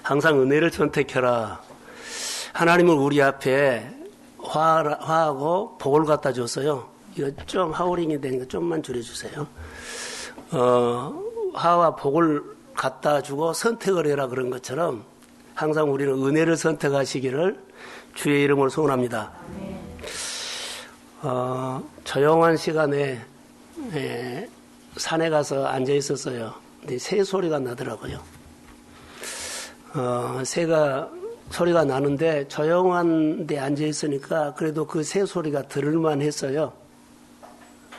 항상 은혜를 선택해라. 하나님은 우리 앞에 화하고 복을 갖다 줬어요. 이거 좀 하우링이 되니까 좀만 줄여주세요. 화와 복을 갖다 주고 선택을 해라 그런 것처럼 항상 우리는 은혜를 선택하시기를 주의 이름으로 소원합니다. 조용한 시간에 산에 가서 앉아 있었어요. 근데 새 소리가 나더라고요. 새가 소리가 나는데 조용한 데 앉아 있으니까 그래도 그 새 소리가 들을만 했어요.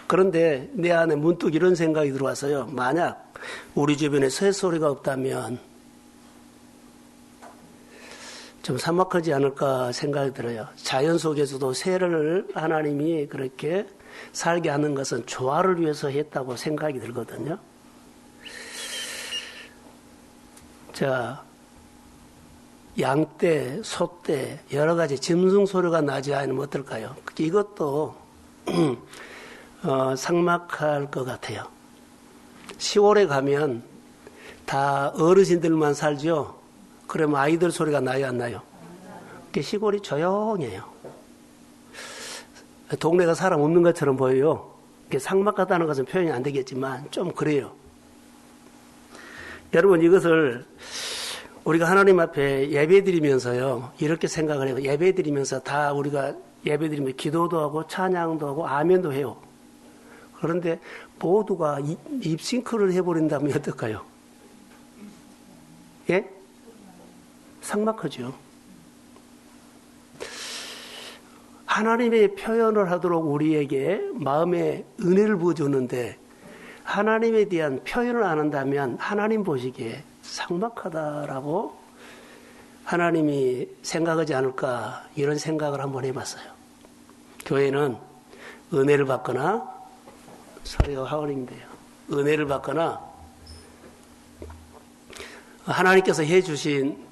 그런데 내 안에 문득 이런 생각이 들어왔어요. 만약 우리 주변에 새 소리가 없다면 좀 삭막하지 않을까 생각이 들어요. 자연 속에서도 새를 하나님이 그렇게 살게 하는 것은 조화를 위해서 했다고 생각이 들거든요. 자, 양떼, 소떼, 여러 가지 짐승 소리가 나지 않으면 어떨까요? 이것도 삭막할 것 같아요. 시골에 가면 다 어르신들만 살죠. 그러면 아이들 소리가 나요, 안 나요? 시골이 조용해요. 동네가 사람 없는 것처럼 보여요. 삭막하다는 것은 표현이 안 되겠지만 좀 그래요. 여러분, 이것을 우리가 하나님 앞에 예배드리면서요, 이렇게 생각을 해요. 예배드리면서 다 우리가 예배드리면 기도도 하고 찬양도 하고 아멘도 해요. 그런데 모두가 입싱크를 해버린다면 어떨까요? 예? 삭막하죠. 하나님의 표현을 하도록 우리에게 마음에 은혜를 부어주는데 하나님에 대한 표현을 안 한다면 하나님 보시기에 삭막하다라고 하나님이 생각하지 않을까 이런 생각을 한번 해봤어요. 교회는 은혜를 받거나 소리가 하울링돼요. 은혜를 받거나 하나님께서 해주신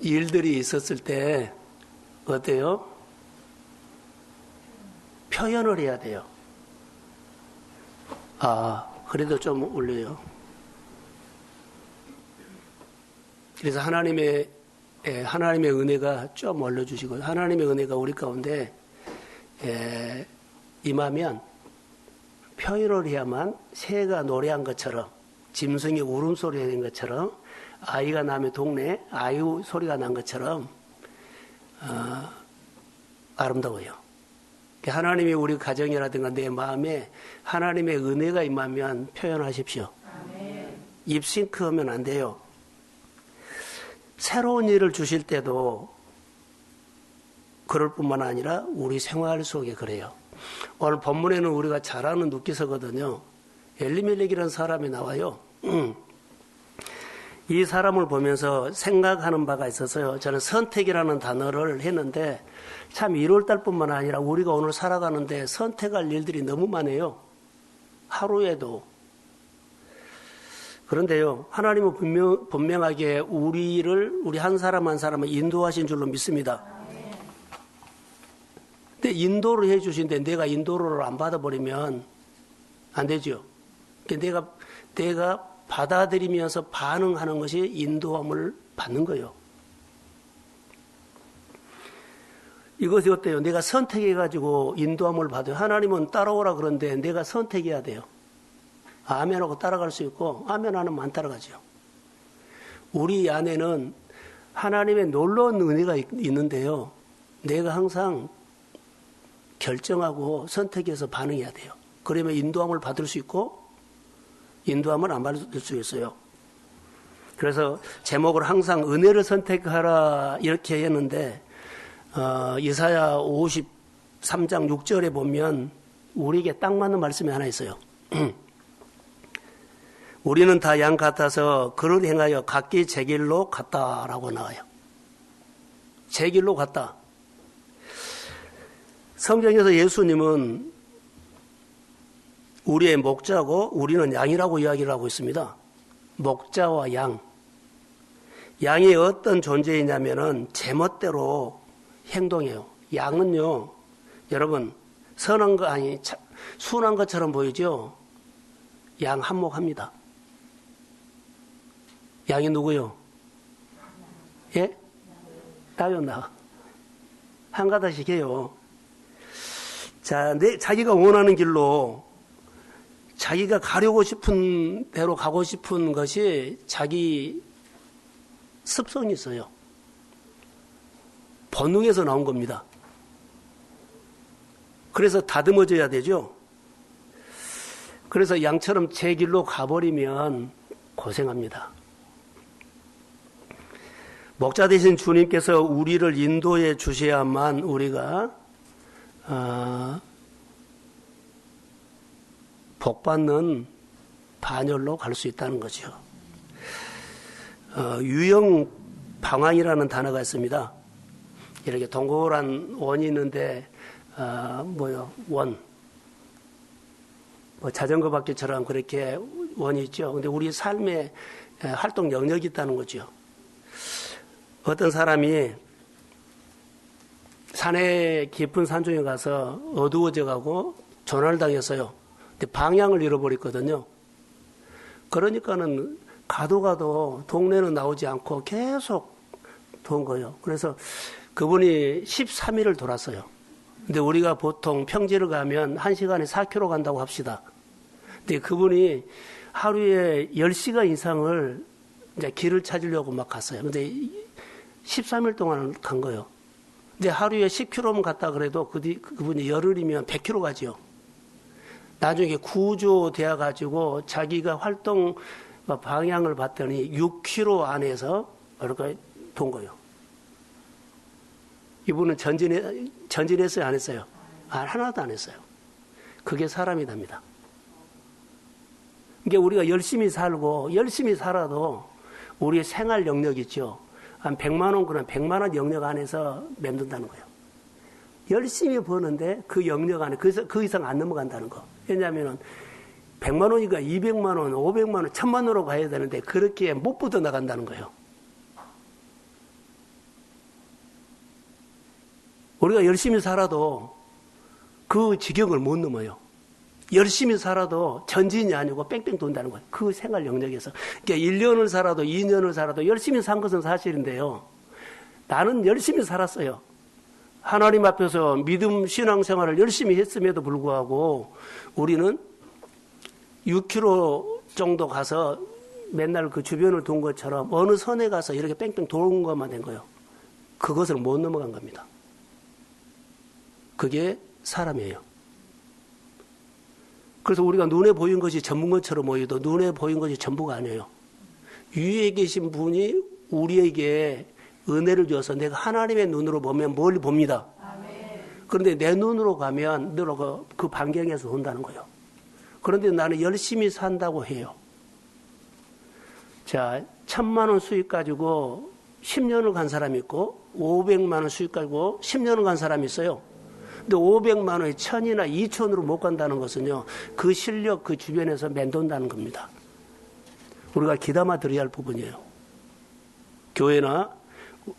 일들이 있었을 때 어때요? 표현을 해야 돼요. 그래도 좀 울려요. 그래서 하나님의 은혜가 좀 올려주시고 하나님의 은혜가 우리 가운데 임하면 표현을 해야만 새가 노래한 것처럼 짐승이 울음소리 낸 것처럼 아이가 나면 동네 아이우 소리가 난 것처럼 아름다워요. 하나님이 우리 가정이라든가 내 마음에 하나님의 은혜가 임하면 표현하십시오. 입싱크하면 안 돼요. 새로운 일을 주실 때도 그럴 뿐만 아니라 우리 생활 속에 그래요. 오늘 본문에는 우리가 잘 아는 누기서거든요. 엘리멜렉이라는 사람이 나와요. 이 사람을 보면서 생각하는 바가 있어서요. 저는 선택이라는 단어를 했는데 참 1월달 뿐만 아니라 우리가 오늘 살아가는데 선택할 일들이 너무 많아요. 하루에도. 그런데요, 하나님은 분명하게 우리 한 사람 한 사람을 인도하신 줄로 믿습니다. 근데 인도를 해 주신데 내가 인도를 안 받아버리면 안 되죠. 내가 받아들이면서 반응하는 것이 인도함을 받는 거예요. 이것이 어때요? 내가 선택해가지고 인도함을 받아요. 하나님은 따라오라 그러는데 내가 선택해야 돼요. 아멘하고 따라갈 수 있고 아멘 안 하면 안 따라가죠. 우리 안에는 하나님의 놀라운 은혜가 있는데요. 내가 항상 결정하고 선택해서 반응해야 돼요. 그러면 인도함을 받을 수 있고 인도함을 안 받을 수 있어요. 그래서 제목을 항상 은혜를 선택하라 이렇게 했는데 이사야 53장 6절에 보면 우리에게 딱 맞는 말씀이 하나 있어요. 우리는 다 양 같아서 그를 행하여 각기 제 길로 갔다라고 나와요. 제 길로 갔다. 성경에서 예수님은 우리의 목자고 우리는 양이라고 이야기를 하고 있습니다. 목자와 양. 양이 어떤 존재이냐면은 제멋대로 행동해요. 양은요, 여러분, 순한 것처럼 보이죠? 양 한몫합니다. 양이 누구요? 예? 나요. 한 가닥씩 해요. 자, 자기가 원하는 길로 자기가 가려고 싶은 대로 가고 싶은 것이 자기 습성이 있어요. 본능에서 나온 겁니다. 그래서 다듬어져야 되죠. 그래서 양처럼 제 길로 가버리면 고생합니다. 목자 되신 주님께서 우리를 인도해 주셔야만 우리가 복받는 반열로 갈 수 있다는 거죠. 유형 방황이라는 단어가 있습니다. 이렇게 동그란 원이 있는데 원. 자전거 바퀴처럼 그렇게 원이 있죠. 근데 우리 삶에 활동 영역이 있다는 거죠. 어떤 사람이 산에 깊은 산중에 가서 어두워져 가고 조난을 당했어요. 근데 방향을 잃어버렸거든요. 그러니까는 가도 동네는 나오지 않고 계속 돈 거예요. 그래서 그분이 13일을 돌았어요. 근데 우리가 보통 평지를 가면 1시간에 4km 간다고 합시다. 근데 그분이 하루에 10시간 이상을 이제 길을 찾으려고 막 갔어요. 근데 13일 동안 간 거예요. 근데 하루에 10km만 갔다 그래도 그분이 열흘이면 100km 가죠. 나중에 구조되어 가지고 자기가 활동 방향을 봤더니 6km 안에서 이렇게 돈 거예요. 이분은 전진했어요, 안 했어요? 하나도 안 했어요. 그게 사람이답니다. 그러니까 우리가 열심히 살고 열심히 살아도 우리의 생활 영역 있죠. 한 100만 원, 그런 100만 원 영역 안에서 맴돈다는 거예요. 열심히 버는데 그 영역 안에 그 이상 안 넘어간다는 거. 왜냐하면 100만 원이니까 200만 원, 500만 원, 1000만 원으로 가야 되는데 그렇게 못 뻗어 나간다는 거예요. 우리가 열심히 살아도 그 지경을 못 넘어요. 열심히 살아도 전진이 아니고 뺑뺑 돈다는 거예요. 그 생활 영역에서. 그러니까 1년을 살아도 2년을 살아도 열심히 산 것은 사실인데요. 나는 열심히 살았어요. 하나님 앞에서 믿음 신앙생활을 열심히 했음에도 불구하고 우리는 6km 정도 가서 맨날 그 주변을 돈 것처럼 어느 선에 가서 이렇게 뺑뺑 도는 것만 된 거예요. 그것을 못 넘어간 겁니다. 그게 사람이에요. 그래서 우리가 눈에 보인 것이 전부인 것처럼 보여도 눈에 보인 것이 전부가 아니에요. 위에 계신 분이 우리에게 은혜를 줘서 내가 하나님의 눈으로 보면 멀리 봅니다. 그런데 내 눈으로 가면 늘 그 반경에서 본다는 거예요. 그런데 나는 열심히 산다고 해요. 자, 1000만 원 수익 가지고 10년을 간 사람이 있고 500만 원 수익 가지고 10년을 간 사람이 있어요. 근데 500만 원이 1000이나 2000으로 못 간다는 것은요, 그 실력 그 주변에서 맴돈다는 겁니다. 우리가 귀담아 들어야 할 부분이에요. 교회나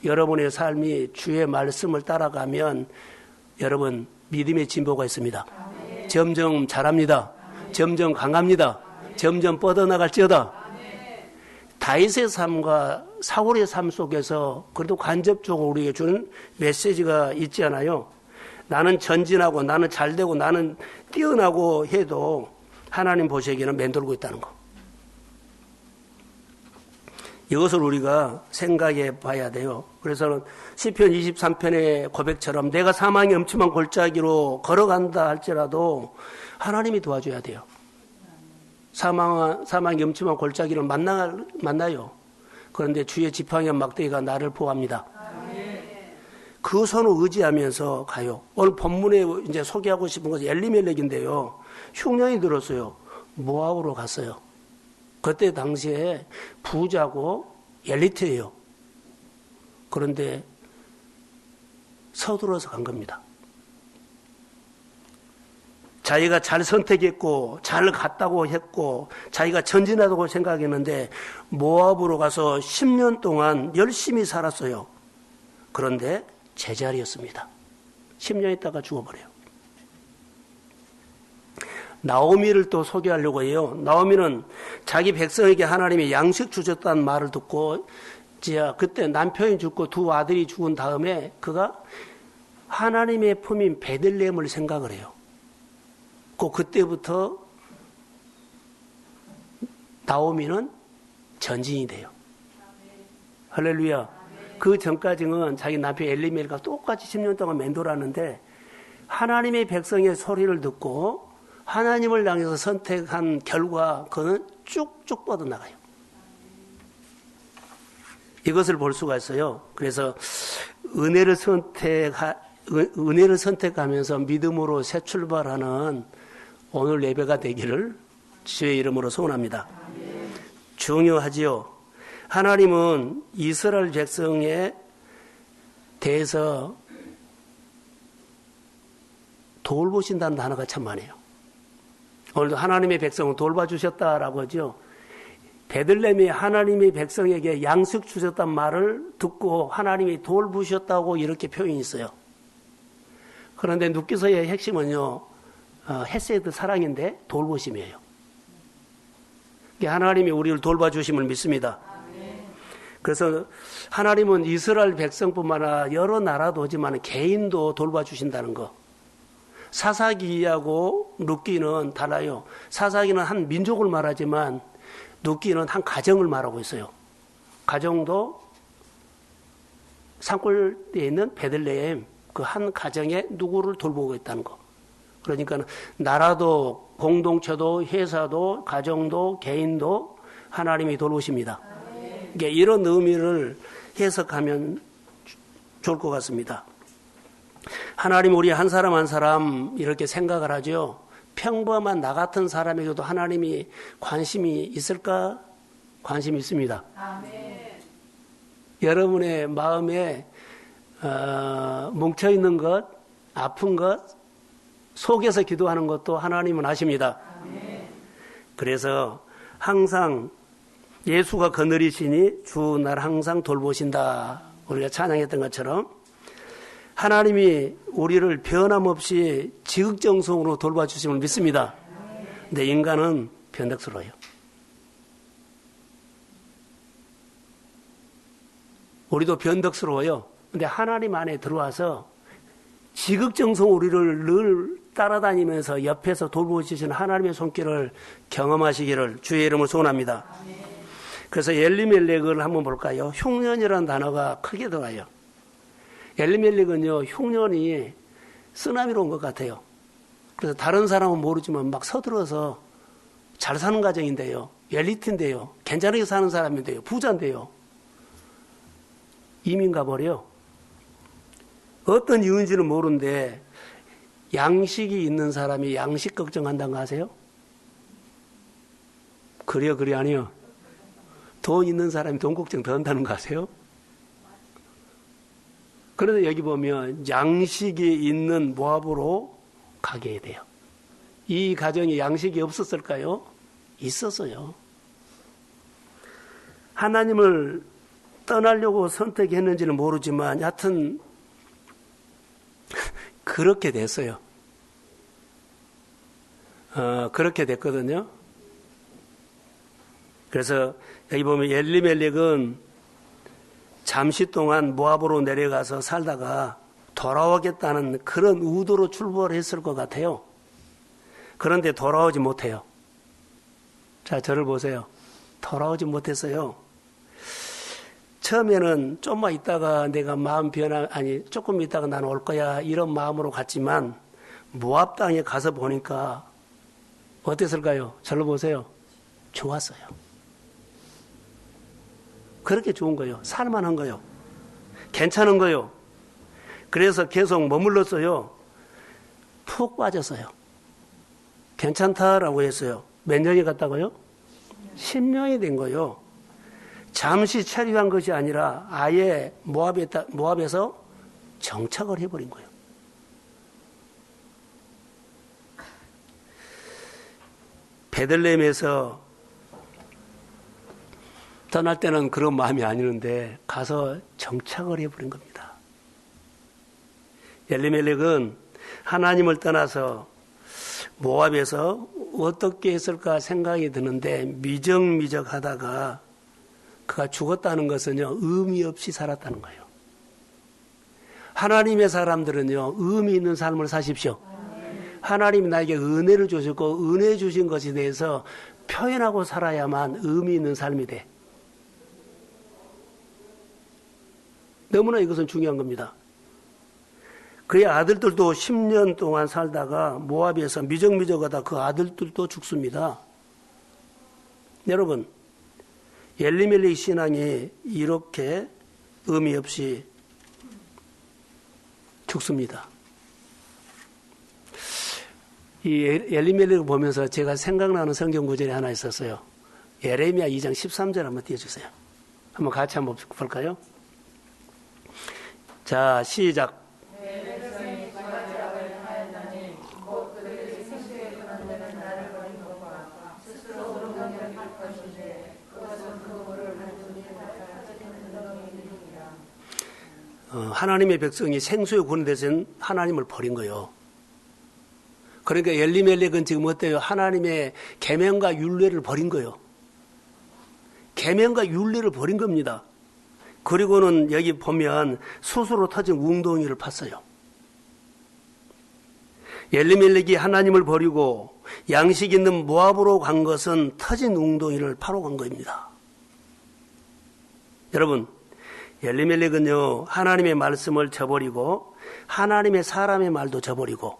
여러분의 삶이 주의 말씀을 따라가면 여러분 믿음의 진보가 있습니다. 점점 잘합니다. 점점 강합니다. 점점 뻗어나갈지어다. 다윗의 삶과 사울의 삶 속에서 그래도 간접적으로 우리에게 주는 메시지가 있지 않아요? 나는 전진하고 나는 잘되고 나는 뛰어나고 해도 하나님 보시기에는 맴돌고 있다는 거. 이것을 우리가 생각해 봐야 돼요. 그래서 시편 23편의 고백처럼 내가 사망의 엄침한 골짜기로 걸어간다 할지라도 하나님이 도와줘야 돼요. 사망의 엄침한 골짜기를 만나요. 그런데 주의 지팡이와 막대기가 나를 보호합니다. 그 손을 의지하면서 가요. 오늘 본문에 이제 소개하고 싶은 것은 엘리멜렉인데요. 흉년이 들었어요. 모압으로 갔어요. 그때 당시에 부자고 엘리트예요. 그런데 서둘러서 간 겁니다. 자기가 잘 선택했고 잘 갔다고 했고 자기가 전진하다고 생각했는데 모압으로 가서 10년 동안 열심히 살았어요. 그런데 제자리였습니다. 10년 있다가 죽어버려요. 나오미를 또 소개하려고 해요. 나오미는 자기 백성에게 하나님이 양식 주셨다는 말을 듣고 그때 남편이 죽고 두 아들이 죽은 다음에 그가 하나님의 품인 베들레헴을 생각을 해요. 그때부터 나오미는 전진이 돼요. 할렐루야. 그 전까지는 자기 남편 엘리멜과 똑같이 10년 동안 멘토라는데 하나님의 백성의 소리를 듣고 하나님을 향해서 선택한 결과 그는 쭉쭉 뻗어나가요. 이것을 볼 수가 있어요. 그래서 은혜를 선택하면서 믿음으로 새 출발하는 오늘 예배가 되기를 주의 이름으로 소원합니다. 중요하지요. 하나님은 이스라엘 백성에 대해서 돌보신다는 단어가 참 많아요. 오늘도 하나님의 백성은 돌봐주셨다라고 하죠. 베들레헴이 하나님의 백성에게 양식 주셨단 말을 듣고 하나님이 돌보셨다고 이렇게 표현이 있어요. 그런데 눕기서의 핵심은요, 헤세드 사랑인데 돌보심이에요. 하나님이 우리를 돌봐주심을 믿습니다. 그래서 하나님은 이스라엘 백성뿐만 아니라 여러 나라도 오지만 개인도 돌봐주신다는 거. 사사기하고 룻기는 달라요. 사사기는 한 민족을 말하지만 룻기는 한 가정을 말하고 있어요. 가정도 산골에 있는 베들레헴 그 한 가정에 누구를 돌보고 있다는 거. 그러니까 나라도 공동체도 회사도 가정도 개인도 하나님이 돌보십니다. 그러니까 이런 의미를 해석하면 좋을 것 같습니다. 하나님 우리 한 사람 한 사람 이렇게 생각을 하죠. 평범한 나 같은 사람에게도 하나님이 관심이 있을까? 관심이 있습니다. 아멘. 여러분의 마음에 뭉쳐있는 것, 아픈 것, 속에서 기도하는 것도 하나님은 아십니다. 아멘. 그래서 항상 예수가 거느리시니 주 날 항상 돌보신다. 우리가 찬양했던 것처럼 하나님이 우리를 변함없이 지극정성으로 돌봐주심을 믿습니다. 근데 인간은 변덕스러워요. 우리도 변덕스러워요. 근데 하나님 안에 들어와서 지극정성 우리를 늘 따라다니면서 옆에서 돌보시는 하나님의 손길을 경험하시기를 주의 이름을 소원합니다. 그래서 엘리멜렉을 한번 볼까요? 흉년이라는 단어가 크게 들어가요. 엘리멜렉은요, 흉년이 쓰나미로 온 것 같아요. 그래서 다른 사람은 모르지만 막 서둘러서 잘 사는 가정인데요. 엘리트인데요. 괜찮게 사는 사람인데요. 부자인데요. 이민 가버려. 어떤 이유인지는 모르는데 양식이 있는 사람이 양식 걱정한다는 거 아세요? 그래 아니요. 돈 있는 사람이 돈 걱정 더 한다는 거 아세요? 그런데 여기 보면 양식이 있는 모압으로 가게 돼요. 이 가정에 양식이 없었을까요? 있었어요. 하나님을 떠나려고 선택했는지는 모르지만 여하튼 그렇게 됐어요. 그렇게 됐거든요. 그래서 여기 보면 엘리멜렉은 잠시 동안 모압으로 내려가서 살다가 돌아오겠다는 그런 의도로 출발했을 것 같아요. 그런데 돌아오지 못해요. 자, 저를 보세요. 돌아오지 못했어요. 처음에는 좀만 있다가 내가 마음 조금 있다가 난 올 거야 이런 마음으로 갔지만 모압 땅에 가서 보니까 어땠을까요? 저를 보세요. 좋았어요. 그렇게 좋은 거예요. 살만한 거예요. 괜찮은 거예요. 그래서 계속 머물렀어요. 푹 빠졌어요. 괜찮다라고 했어요. 몇 년이 갔다고요? 10년이 된 거예요. 잠시 체류한 것이 아니라 아예 모압에서 정착을 해버린 거예요. 베들레헴에서 떠날 때는 그런 마음이 아니는데 가서 정착을 해버린 겁니다. 엘리멜렉은 하나님을 떠나서 모압에서 어떻게 했을까 생각이 드는데 미적미적 하다가 그가 죽었다는 것은요, 의미 없이 살았다는 거예요. 하나님의 사람들은요, 의미 있는 삶을 사십시오. 하나님이 나에게 은혜를 주셨고 은혜 주신 것에 대해서 표현하고 살아야만 의미 있는 삶이 돼. 너무나 이것은 중요한 겁니다. 그의 아들들도 10년 동안 살다가 모압에서 미적미적하다 그 아들들도 죽습니다. 여러분, 엘리멜렉 신앙이 이렇게 의미 없이 죽습니다. 이 엘리멜렉을 보면서 제가 생각나는 성경 구절이 하나 있었어요. 예레미야 2장 13절 한번 띄워주세요. 한번 같이 한번 볼까요? 자, 시작. 하나님의 백성이 생수의 군대에서는 하나님을 버린 거예요. 그러니까 엘리멜렉은 지금 어때요? 하나님의 계명과 율례를 버린 거예요. 계명과 율례를 버린 겁니다. 그리고는 여기 보면 스스로 터진 웅덩이를 팠어요. 엘리멜렉이 하나님을 버리고 양식 있는 모압으로 간 것은 터진 웅덩이를 파러 간 겁니다. 여러분, 엘리멜렉은요, 하나님의 말씀을 저버리고 하나님의 사람의 말도 저버리고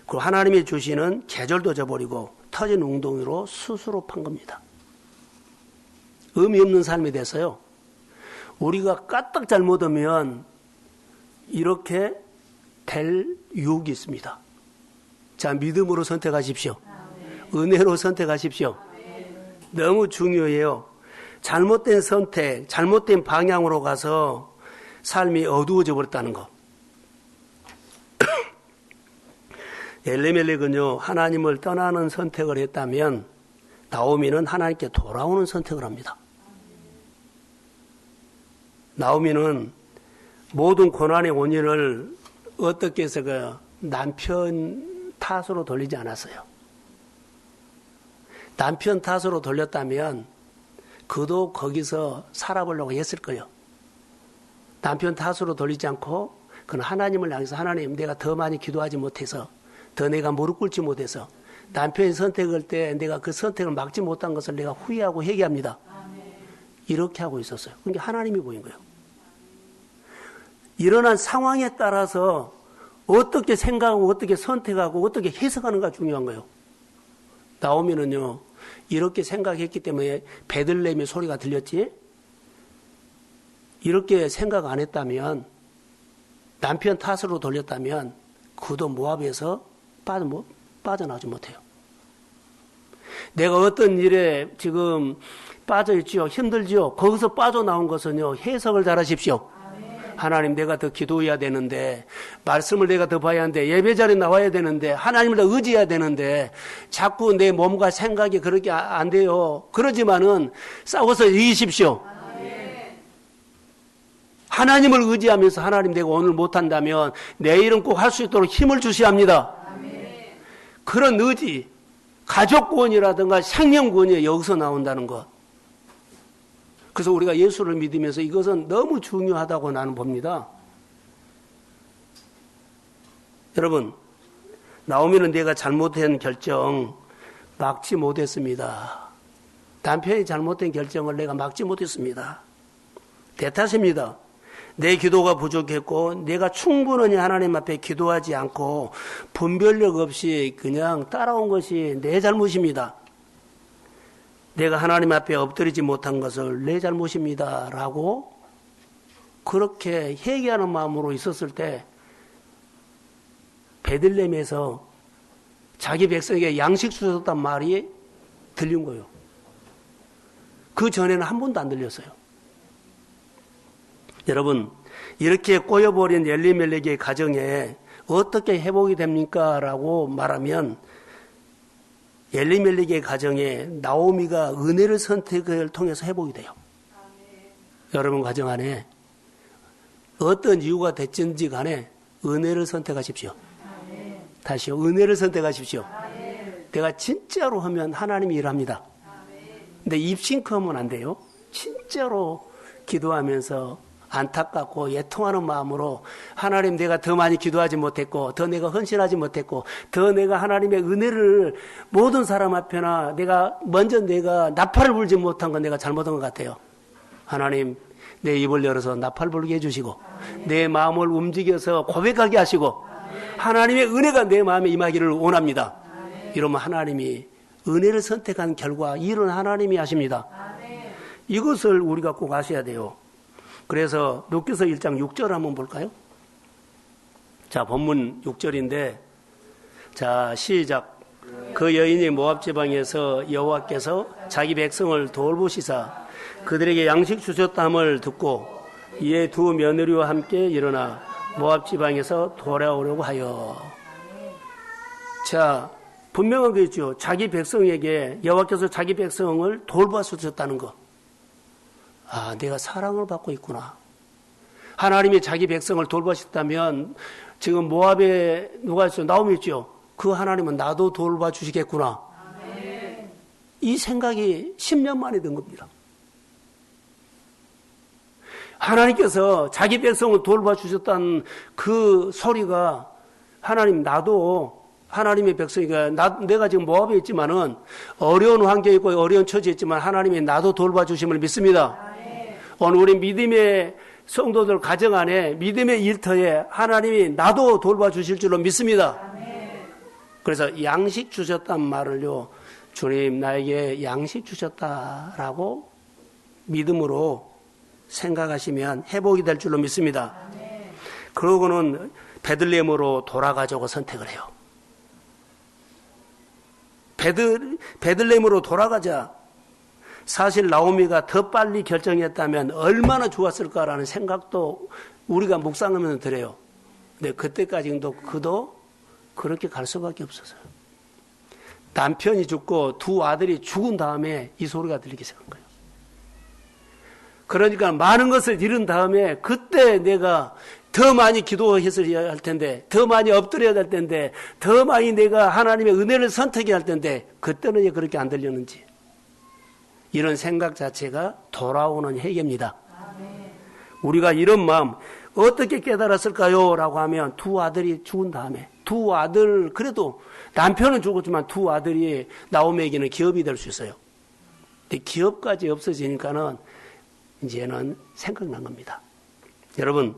그리고 하나님이 주시는 계절도 저버리고 터진 웅덩이로 스스로 판 겁니다. 의미 없는 삶이 돼서요, 우리가 까딱 잘못하면 이렇게 될 유혹이 있습니다. 자, 믿음으로 선택하십시오. 은혜로 선택하십시오. 너무 중요해요. 잘못된 선택, 잘못된 방향으로 가서 삶이 어두워져 버렸다는 거. 엘리멜렉은요, 하나님을 떠나는 선택을 했다면 나오미는 하나님께 돌아오는 선택을 합니다. 나오미는 모든 고난의 원인을 어떻게 해서 그 남편 탓으로 돌리지 않았어요. 남편 탓으로 돌렸다면 그도 거기서 살아보려고 했을 거예요. 남편 탓으로 돌리지 않고 그는 하나님을 향해서 하나님, 내가 더 많이 기도하지 못해서, 더 내가 무릎 꿇지 못해서 남편이 선택할 때 내가 그 선택을 막지 못한 것을 내가 후회하고 회개합니다. 이렇게 하고 있었어요. 그러니까 하나님이 보인 거예요. 일어난 상황에 따라서 어떻게 생각하고 어떻게 선택하고 어떻게 해석하는가 중요한 거예요. 나오미는요, 이렇게 생각했기 때문에 베들레헴의 소리가 들렸지, 이렇게 생각 안 했다면, 남편 탓으로 돌렸다면 그도 모압에서 빠져나오지 못해요. 내가 어떤 일에 지금 빠져있지요, 힘들지요, 거기서 빠져나온 것은요, 해석을 잘 하십시오. 하나님, 내가 더 기도해야 되는데, 말씀을 내가 더 봐야 하는데, 예배 자리에 나와야 되는데, 하나님을 더 의지해야 되는데, 자꾸 내 몸과 생각이 그렇게 안 돼요. 그러지만은 싸워서 이기십시오. 하나님을 의지하면서 하나님, 내가 오늘 못한다면 내일은 꼭 할 수 있도록 힘을 주셔야 합니다. 그런 의지, 가족 구원이라든가 생명 구원이 여기서 나온다는 것. 그래서 우리가 예수를 믿으면서 이것은 너무 중요하다고 나는 봅니다. 여러분, 나오미는 내가 잘못한 결정 막지 못했습니다. 남편이 잘못된 결정을 내가 막지 못했습니다. 대탓입니다. 내 기도가 부족했고 내가 충분히 하나님 앞에 기도하지 않고 분별력 없이 그냥 따라온 것이 내 잘못입니다. 내가 하나님 앞에 엎드리지 못한 것을 내 잘못입니다 라고 그렇게 회개하는 마음으로 있었을 때 베들레헴에서 자기 백성에게 양식 주셨단 말이 들린 거예요. 그 전에는 한 번도 안 들렸어요. 여러분, 이렇게 꼬여버린 엘리멜렉의 가정에 어떻게 회복이 됩니까? 라고 말하면 엘리멜렉의 가정에 나오미가 은혜를 선택을 통해서 회복이 돼요. 여러분 가정 안에 어떤 이유가 됐든지 간에 은혜를 선택하십시오. 다시요, 은혜를 선택하십시오. 내가 진짜로 하면 하나님이 일합니다. 근데 입싱크하면 안 돼요. 진짜로 기도하면서 안타깝고 애통하는 마음으로 하나님 내가 더 많이 기도하지 못했고 더 내가 헌신하지 못했고 더 내가 하나님의 은혜를 모든 사람 앞에나 내가 나팔을 불지 못한 건 내가 잘못한 것 같아요. 하나님 내 입을 열어서 나팔 불게 해주시고 내 마음을 움직여서 고백하게 하시고 하나님의 은혜가 내 마음에 임하기를 원합니다. 이러면 하나님이 은혜를 선택한 결과 일은 하나님이 하십니다. 이것을 우리가 꼭 아셔야 돼요. 그래서 룻기서 1장 6절 한번 볼까요? 자, 본문 6절인데 자, 시작. 그 여인이 모압 지방에서 여호와께서 자기 백성을 돌보시사 그들에게 양식 주셨다함을 듣고 이에 두 며느리와 함께 일어나 모압 지방에서 돌아오려고 하여. 자, 분명한 거 있죠. 자기 백성에게 여호와께서 자기 백성을 돌봐주셨다는 거. 아, 내가 사랑을 받고 있구나. 하나님이 자기 백성을 돌봐주셨다면 지금 모압에 누가 있어요? 나오미 있죠. 그 하나님은 나도 돌봐주시겠구나. 이 생각이 10년 만에 든 겁니다. 하나님께서 자기 백성을 돌봐주셨다는 그 소리가 하나님 나도 하나님의 백성이니까 내가 지금 모압에 있지만은 어려운 환경에 있고 어려운 처지에 있지만 하나님이 나도 돌봐주심을 믿습니다. 오늘 우리 믿음의 성도들 가정 안에 믿음의 일터에 하나님이 나도 돌봐주실 줄로 믿습니다. 그래서 양식 주셨단 말을요. 주님 나에게 양식 주셨다라고 믿음으로 생각하시면 회복이 될 줄로 믿습니다. 그러고는 베들레헴으로 돌아가자고 선택을 해요. 베들레헴으로 돌아가자. 사실 나오미가 더 빨리 결정했다면 얼마나 좋았을까라는 생각도 우리가 묵상하면서 들어요. 근데 그때까지도 그도 그렇게 갈 수밖에 없었어요. 남편이 죽고 두 아들이 죽은 다음에 이 소리가 들리기 시작한 거예요. 그러니까 많은 것을 잃은 다음에 그때 내가 더 많이 기도했어야 할 텐데, 더 많이 엎드려야 될 텐데, 더 많이 내가 하나님의 은혜를 선택해야 할 텐데 그때는 왜 그렇게 안 들렸는지. 이런 생각 자체가 돌아오는 회개입니다. 우리가 이런 마음 어떻게 깨달았을까요? 라고 하면 두 아들이 죽은 다음에 두 아들, 그래도 남편은 죽었지만 두 아들이 나오미에게는 기업이 될 수 있어요. 근데 기업까지 없어지니까는 이제는 생각난 겁니다. 여러분,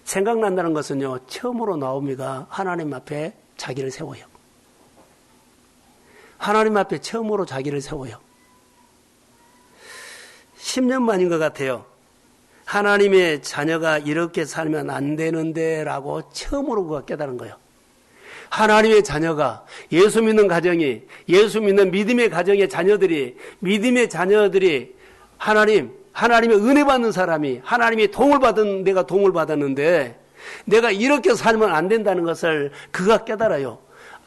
생각난다는 것은요, 처음으로 나오미가 하나님 앞에 자기를 세워요. 하나님 앞에 처음으로 자기를 세워요. 10년 만인 것 같아요. 하나님의 자녀가 이렇게 살면 안 되는데 라고 처음으로 그가 깨달은 거예요. 하나님의 자녀가, 예수 믿는 가정이, 예수 믿는 믿음의 가정의 자녀들이, 믿음의 자녀들이 하나님의 은혜 받는 사람이, 하나님이 도움을 받은, 내가 도움을 받았는데 내가 이렇게 살면 안 된다는 것을 그가 깨달아요.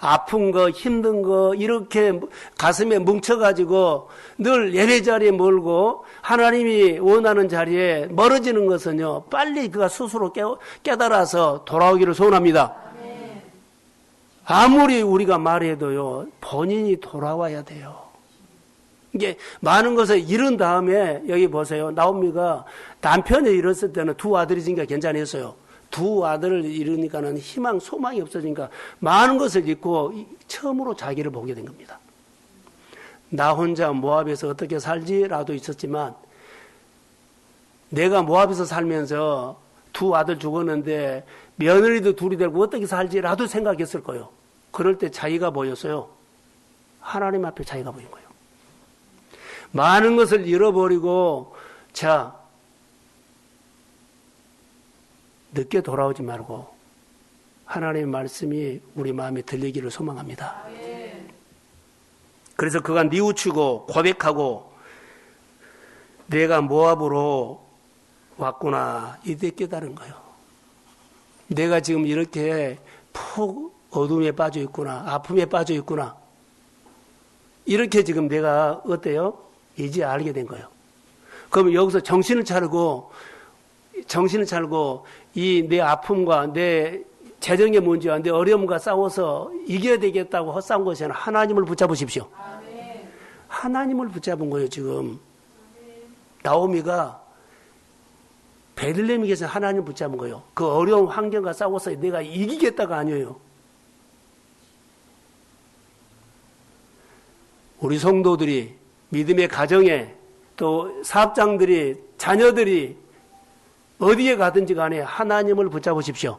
아픈 거, 힘든 거, 이렇게 가슴에 뭉쳐가지고 늘 예배 자리에 몰고 하나님이 원하는 자리에 멀어지는 것은요, 빨리 그가 스스로 깨달아서 돌아오기를 소원합니다. 아무리 우리가 말해도요, 본인이 돌아와야 돼요. 이게 많은 것을 잃은 다음에, 여기 보세요. 나오미가 남편이 잃었을 때는 두 아들이니까 괜찮았어요. 두 아들을 잃으니까는 희망, 소망이 없어지니까 많은 것을 잃고 처음으로 자기를 보게 된 겁니다. 나 혼자 모압에서 어떻게 살지라도 있었지만 내가 모압에서 살면서 두 아들 죽었는데 며느리도 둘이 되고 어떻게 살지라도 생각했을 거예요. 그럴 때 자기가 보였어요. 하나님 앞에 자기가 보인 거예요. 많은 것을 잃어버리고, 자, 늦게 돌아오지 말고 하나님의 말씀이 우리 마음에 들리기를 소망합니다. 그래서 그가 뉘우치고 고백하고 내가 모압으로 왔구나, 이때 깨달은 거예요. 내가 지금 이렇게 푹 어둠에 빠져 있구나, 아픔에 빠져 있구나, 이렇게 지금 내가 어때요? 이제 알게 된 거예요. 그럼 여기서 정신을 차리고 이 내 아픔과 내 재정의 문제와 내 어려움과 싸워서 이겨야 되겠다고 헛싸운 것이 아니라 하나님을 붙잡으십시오. 하나님을 붙잡은 거예요, 지금. 나오미가 베들레헴에 계신 하나님 붙잡은 거예요. 그 어려운 환경과 싸워서 내가 이기겠다가 아니에요. 우리 성도들이 믿음의 가정에 또 사업장들이 자녀들이 어디에 가든지 간에 하나님을 붙잡으십시오.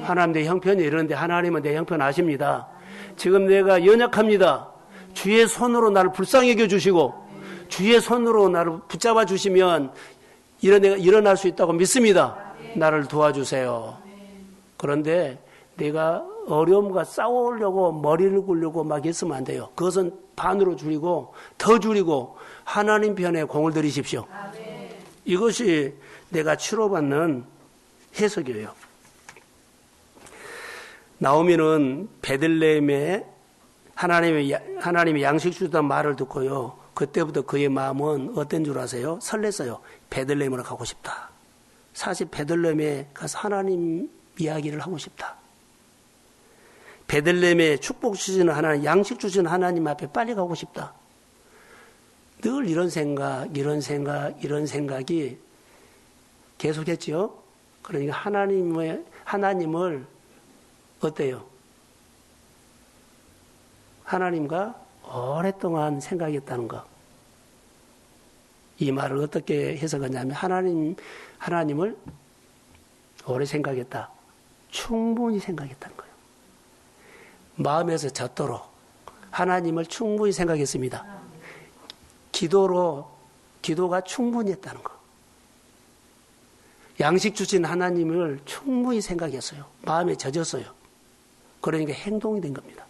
하나님 내 형편이 이러는데 하나님은 내 형편 아십니다. 지금 내가 연약합니다. 주의 손으로 나를 불쌍히 여겨주시고 주의 손으로 나를 붙잡아 주시면 내가 일어날 수 있다고 믿습니다. 나를 도와주세요. 그런데 내가 어려움과 싸우려고 머리를 굴려고 막 했으면 안 돼요. 그것은 반으로 줄이고 더 줄이고 하나님 편에 공을 들이십시오. 이것이 내가 치료받는 해석이에요. 나오미는 베들레헴에 하나님의 양식 주던 말을 듣고요. 그때부터 그의 마음은 어떤 줄 아세요? 설렜어요. 베들레헴으로 가고 싶다. 사실 베들레헴에 가서 하나님 이야기를 하고 싶다. 베들레헴에 축복 주시는 하나님, 양식 주시는 하나님 앞에 빨리 가고 싶다. 늘 이런 생각이 계속했죠. 그러니까 하나님을 어때요? 하나님과 오랫동안 생각했다는 거. 이 말을 어떻게 해석하냐면 하나님을 오래 생각했다. 충분히 생각했다는 거예요. 마음에서 젖도록 하나님을 충분히 생각했습니다. 기도가 충분히 했다는 거. 양식 주신 하나님을 충분히 생각했어요. 마음에 젖었어요. 그러니까 행동이 된 겁니다.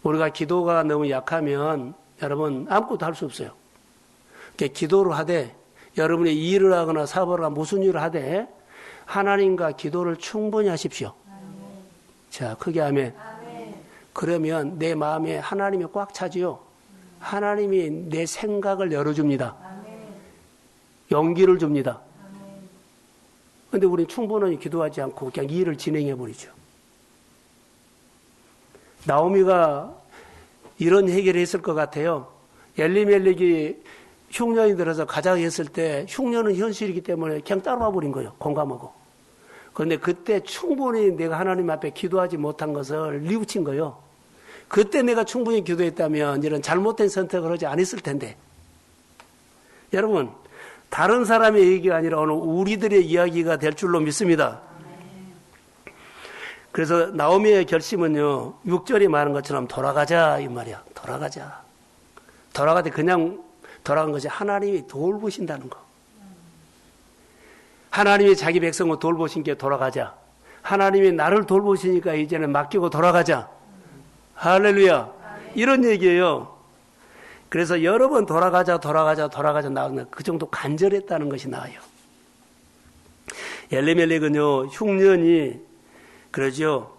우리가 기도가 너무 약하면 여러분 아무것도 할 수 없어요. 기도를 하되 여러분이 일을 하거나 사업을 하거나 무슨 일을 하되 하나님과 기도를 충분히 하십시오. 자, 크게 하면 그러면 내 마음에 하나님이 꽉 차지요. 하나님이 내 생각을 열어줍니다. 용기를 줍니다. 그런데 우리는 충분히 기도하지 않고 그냥 일을 진행해버리죠. 나오미가 이런 해결을 했을 것 같아요. 엘리멜렉이 흉년이 들어서 가자 했을 때 흉년은 현실이기 때문에 그냥 따라와 버린 거예요. 공감하고. 그런데 그때 충분히 내가 하나님 앞에 기도하지 못한 것을 뉘우친 거예요. 그때 내가 충분히 기도했다면 이런 잘못된 선택을 하지 않았을 텐데. 여러분, 다른 사람의 얘기가 아니라 오늘 우리들의 이야기가 될 줄로 믿습니다. 그래서 나오미의 결심은요, 6절이 말한 것처럼 돌아가자 이 말이야. 돌아가자. 돌아가되 그냥 돌아간 것이 하나님이 돌보신다는 거. 하나님이 자기 백성을 돌보신 게 돌아가자. 하나님이 나를 돌보시니까 이제는 맡기고 돌아가자. 할렐루야. 이런 얘기예요. 그래서 여러 번 돌아가자 나오는 그 정도 간절했다는 것이 나와요. 엘리멜렉은요, 흉년이 그러죠.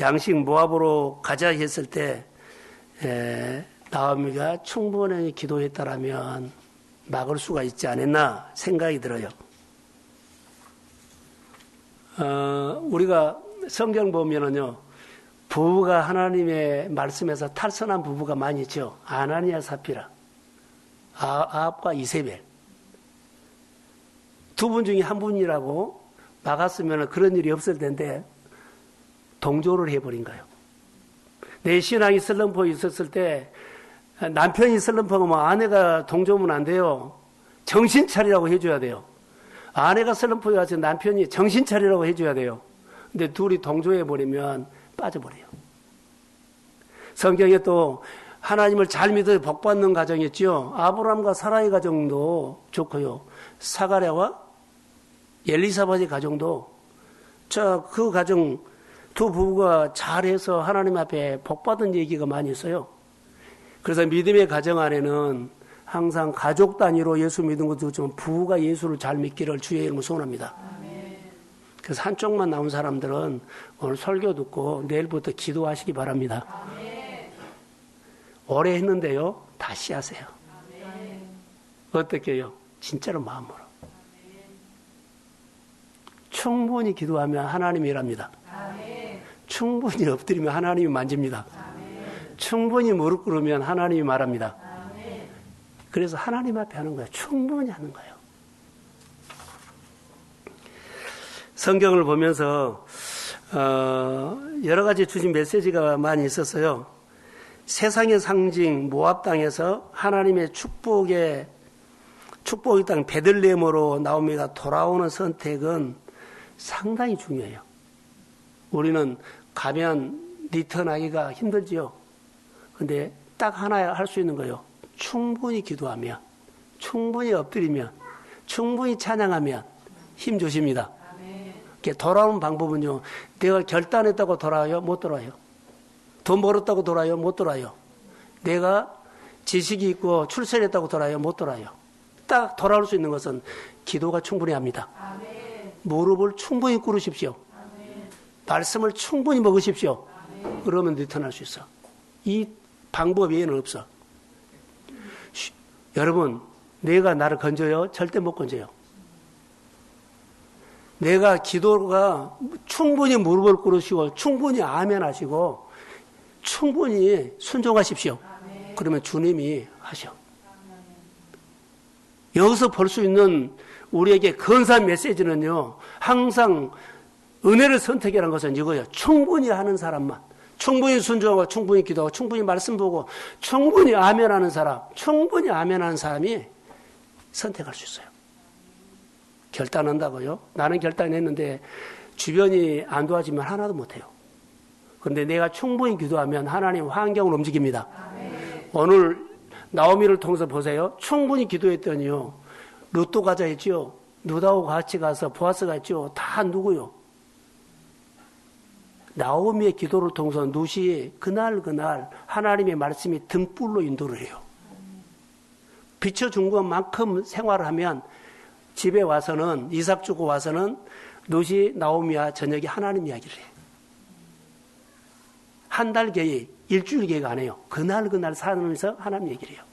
양식 모압으로 가자 했을 때 나오미가 충분히 기도했다라면 막을 수가 있지 않았나 생각이 들어요. 우리가 성경 보면은요, 부부가 하나님의 말씀에서 탈선한 부부가 많이 있죠. 아나니아 사피라, 아합과 이세벨. 두 분 중에 한 분이라고 막았으면 그런 일이 없을 텐데 동조를 해버린 거예요. 내 신앙이 슬럼프에 있었을 때 남편이 슬럼프가 뭐 아내가 동조하면 안 돼요. 정신 차리라고 해줘야 돼요. 아내가 슬럼프에 와서 남편이 정신 차리라고 해줘야 돼요. 근데 둘이 동조해버리면 빠져버려요. 성경에 또 하나님을 잘 믿어 복받는 가정이 있죠. 아브라함과 사라의 가정도 좋고요. 사가랴와 엘리사벳의 가정도 그 가정 두 부부가 잘해서 하나님 앞에 복받은 얘기가 많이 있어요. 그래서 믿음의 가정 안에는 항상 가족 단위로 예수 믿는 것도 좋지만 부부가 예수를 잘 믿기를 주의 이름으로 소원합니다. 그래서 한쪽만 나온 사람들은 오늘 설교 듣고 내일부터 기도하시기 바랍니다. 오래 했는데요, 다시 하세요. 어떻게 해요? 진짜로 마음으로. 충분히 기도하면 하나님이 일합니다. 충분히 엎드리면 하나님이 만집니다. 충분히 무릎 꿇으면 하나님이 말합니다. 그래서 하나님 앞에 하는 거예요. 충분히 하는 거예요. 성경을 보면서 여러 가지 주신 메시지가 많이 있었어요. 세상의 상징 모압 땅에서 하나님의 축복의 땅 베들레헴으로 나오미가 돌아오는 선택은 상당히 중요해요. 우리는 가면 리턴하기가 힘들지요. 근데 딱 하나 할 수 있는 거예요. 충분히 기도하면, 충분히 엎드리면, 충분히 찬양하면 힘 주십니다. 돌아오는 방법은요, 내가 결단했다고 돌아와요? 못 돌아와요. 돈 벌었다고 돌아와요? 못 돌아와요. 내가 지식이 있고 출세했다고 돌아와요? 못 돌아와요. 딱 돌아올 수 있는 것은 기도가 충분히 합니다. 무릎을 충분히 꿇으십시오. 말씀을 충분히 먹으십시오. 그러면 리턴할 수 있어. 이 방법 외에는 없어. 여러분, 내가 나를 건져요? 절대 못 건져요. 내가 기도가 충분히 무릎을 꿇으시고 충분히 아멘 하시고 충분히 순종하십시오. 그러면 주님이 하셔. 여기서 볼 수 있는 우리에게 근사한 메시지는요, 항상 은혜를 선택이라는 것은 이거예요. 충분히 하는 사람만, 충분히 순종하고 충분히 기도하고 충분히 말씀 보고 충분히 아멘하는 사람, 충분히 아멘하는 사람이 선택할 수 있어요. 결단한다고요? 나는 결단했는데 주변이 안 도와주면 하나도 못해요. 그런데 내가 충분히 기도하면 하나님 환경을 움직입니다. 오늘 나오미를 통해서 보세요. 충분히 기도했더니요, 룻도 가자 했죠. 룻하고 같이 가서 보아스가 했죠. 다 누구요? 나오미의 기도를 통해서 룻이 그날 하나님의 말씀이 등불로 인도를 해요. 비춰준 것만큼 생활을 하면 집에 와서는, 이삭 주고 와서는 룻이 나오미와 저녁에 하나님 이야기를 해요. 한 달 계획, 일주일 계획 안 해요. 그날 살면서 하나님 얘기를 해요.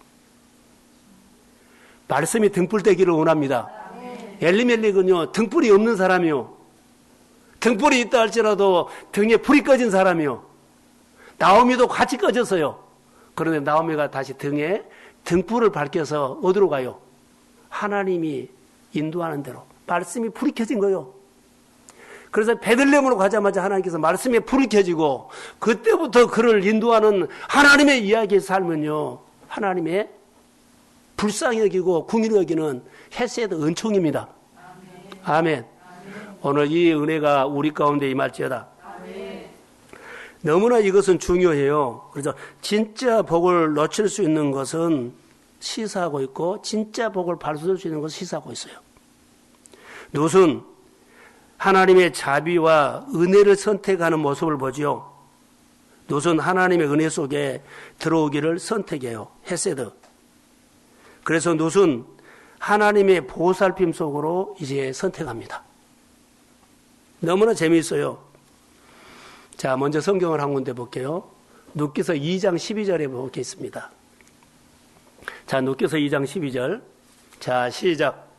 말씀이 등불 되기를 원합니다. 엘리멜렉은요, 등불이 없는 사람이요. 등불이 있다 할지라도 등에 불이 꺼진 사람이요. 나오미도 같이 꺼졌어요. 그런데 나오미가 다시 등에 등불을 밝혀서 어디로 가요? 하나님이 인도하는 대로. 말씀이 불이 켜진 거예요. 그래서 베들레헴으로 가자마자 하나님께서 말씀에 불이 켜지고 그때부터 그를 인도하는 하나님의 이야기의 삶은요, 하나님의 불쌍히 여기고 궁일히 여기는 헤세드 은총입니다. 아멘. 오늘 이 은혜가 우리 가운데 임할지어다. 너무나 이것은 중요해요. 그래서 진짜 복을 놓칠 수 있는 것은 시사하고 있고 진짜 복을 받을 수 있는 것을 시사하고 있어요. 룻은 하나님의 자비와 은혜를 선택하는 모습을 보지요. 룻은 하나님의 은혜 속에 들어오기를 선택해요. 헤세드. 그래서 룻은 하나님의 보살핌 속으로 이제 선택합니다. 너무나 재미있어요. 자, 먼저 성경을 한 군데 볼게요. 룻기서 2장 12절에 보겠습니다. 자, 룻기서 2장 12절. 자, 시작.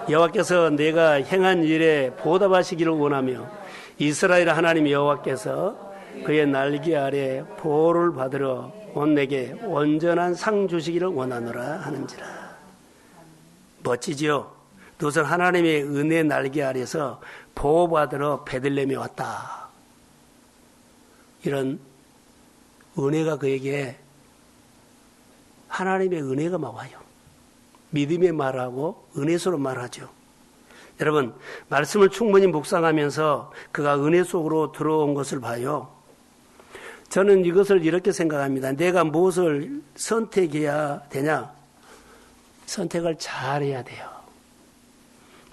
여호와께서 내가 행한 일에 보답하시기를 원하며 이스라엘 하나님 여호와께서 그의 날개 아래 보호를 받으러 온 내게 온전한 상 주시기를 원하노라 하는지라. 멋지지요? 룻은 하나님의 은혜 날개 아래서 보호받으러 베들레헴에 왔다. 이런 은혜가 그에게, 하나님의 은혜가 막 와요. 믿음의 말하고 은혜스러운 말하죠. 여러분, 말씀을 충분히 묵상하면서 그가 은혜 속으로 들어온 것을 봐요. 저는 이것을 이렇게 생각합니다. 내가 무엇을 선택해야 되냐? 선택을 잘해야 돼요.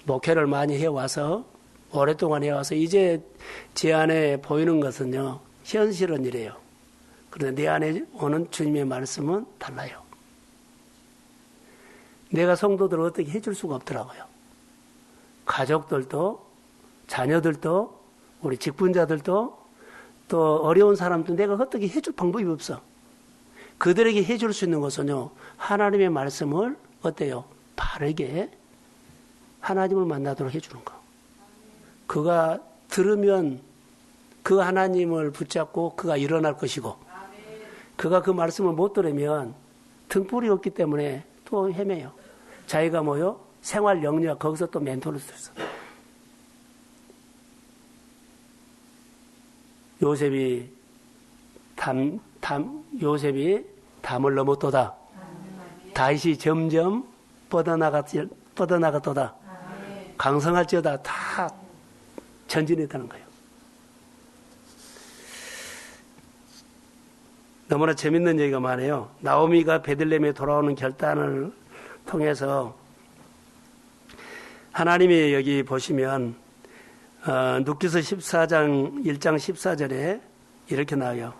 목회를 많이 해와서, 오랫동안 해와서 이제 제 안에 보이는 것은요, 현실은 이래요. 그런데 내 안에 오는 주님의 말씀은 달라요. 내가 성도들을 어떻게 해줄 수가 없더라고요. 가족들도, 자녀들도, 우리 직분자들도, 또 어려운 사람도 내가 어떻게 해줄 방법이 없어. 그들에게 해줄 수 있는 것은요, 하나님의 말씀을 어때요? 바르게 하나님을 만나도록 해주는 거. 그가 들으면 그 하나님을 붙잡고 그가 일어날 것이고, 그가 그 말씀을 못 들으면 등불이 없기 때문에 또 헤매요. 자기가 뭐요? 생활 영역, 거기서 또 멘토를 썼어. 요셉이 담을 넘었도다. 다윗이 점점 뻗어나갔도다. 강성할지어다. 다 전진했다는 거예요. 너무나 재밌는 얘기가 많아요. 나오미가 베들레헴에 돌아오는 결단을 통해서 하나님이 여기 보시면 룻기서 14장 1장 14절에 이렇게 나와요.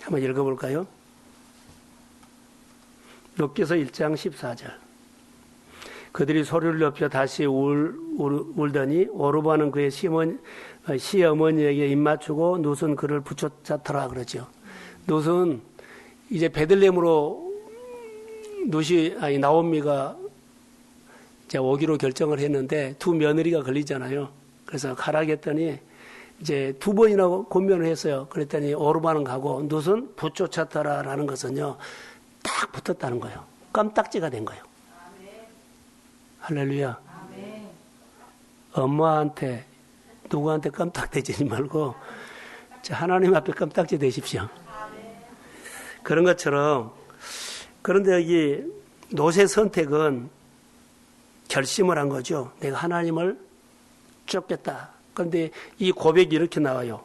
한번 읽어볼까요? 룻기서 1장 14절. 그들이 소리를 높여 다시 울더니 오르바는 그의 시어머니에게 입맞추고 룻은 그를 붙여잡더라 그러죠. 룻은 이제 베들레헴으로 나오미가 이제 오기로 결정을 했는데 두 며느리가 걸리잖아요. 그래서 가라고 했더니 이제 두 번이나 권면을 했어요. 그랬더니 오르바는 가고 룻은 붙여잡더라라는 것은요. 딱 붙었다는 거예요. 껌딱지가 된 거예요. 할렐루야. 엄마한테 누구한테 껌딱대지 말고 하나님 앞에 껌딱지 되십시오. 그런 것처럼 그런데 여기 롯의 선택은 결심을 한 거죠. 내가 하나님을 쫓겠다. 그런데 이 고백이 이렇게 나와요.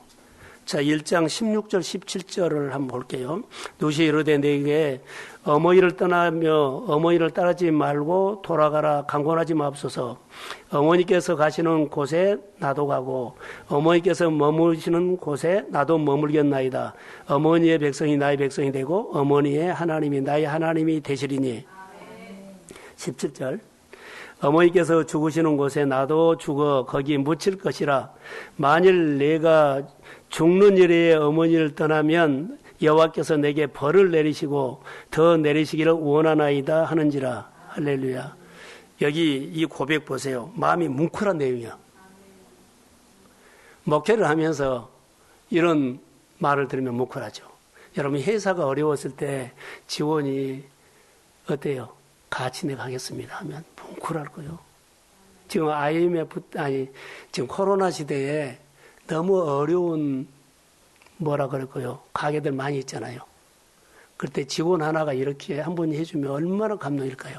자, 1장 16절 17절을 한번 볼게요. 롯이 이르되 내게 어머니를 떠나며 어머니를 따르지 말고 돌아가라. 강권하지 마옵소서. 어머니께서 가시는 곳에 나도 가고 어머니께서 머무시는 곳에 나도 머물겠나이다. 어머니의 백성이 나의 백성이 되고 어머니의 하나님이 나의 하나님이 되시리니. 17절. 어머니께서 죽으시는 곳에 나도 죽어 거기 묻힐 것이라. 만일 내가 죽는 일에 어머니를 떠나면 여호와께서 내게 벌을 내리시고 더 내리시기를 원하나이다 하는지라. 할렐루야. 여기 이 고백 보세요. 마음이 뭉클한 내용이야. 목회를 하면서 이런 말을 들으면 뭉클하죠. 여러분 회사가 어려웠을 때 지원이 어때요? 같이 내가 하겠습니다 하면 뭉클할 거요. 지금 지금 코로나 시대에 너무 어려운 뭐라 그럴까요? 가게들 많이 있잖아요. 그때 직원 하나가 이렇게 한 분이 해주면 얼마나 감동일까요?